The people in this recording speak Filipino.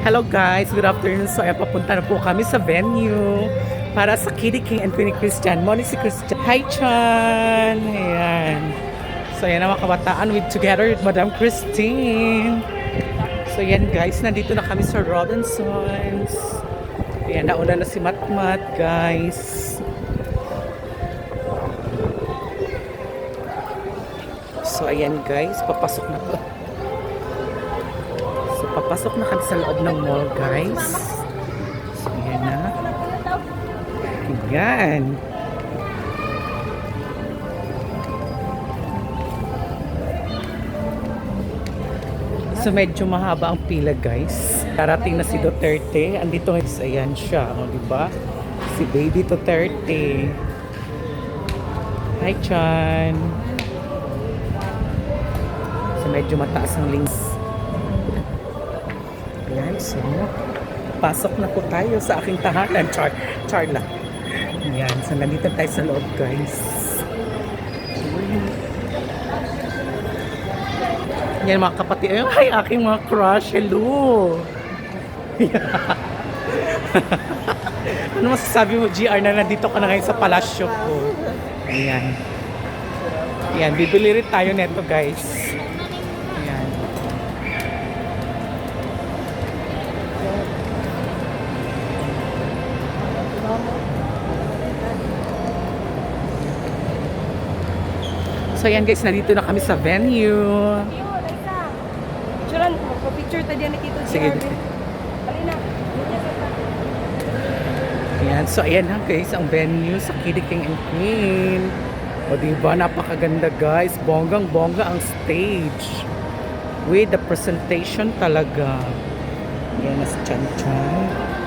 Hello guys, good afternoon. So ayan, papunta na po kami sa venue para sa Kitty King and Queen Christian. Morning si Christian. Hi Chan! Ayan. So ayan ang mga kabataan with together with Madam Christine. So ayan guys, nandito na kami sa Robinsons. Ayan, nauna na si Matmat guys. So ayan guys, papasok na po. Papasok na kami sa loob ng mall, guys. So, yan na. Yan. So, medyo mahaba ang pila, guys. Darating na si Duterte. Andito ngayon, ayan siya. O, diba? Si Baby Duterte. Hi, Chan. So, medyo mataas ang links. Ayan, so, pasok na po tayo sa aking tahanan. Char lang. Ayan, so nandito tayo sa loob, guys. Ayan, mga kapatid. Ay, aking mga crush. Hello! Ano masasabi mo, GR, na nandito ka na ngayon sa palasyo ko? Ayan. Ayan, bibili rin tayo neto, guys. So ayan guys, nandito na kami sa venue. Picturean ko, magpa-picture tayo na kito. Sige. Halina. Ayan, so ayan na guys, ang venue sa Kitty King and Queen. O diba, napakaganda guys. Bonggang-bongga ang stage. With the presentation talaga. Ayan na si Chan Chan.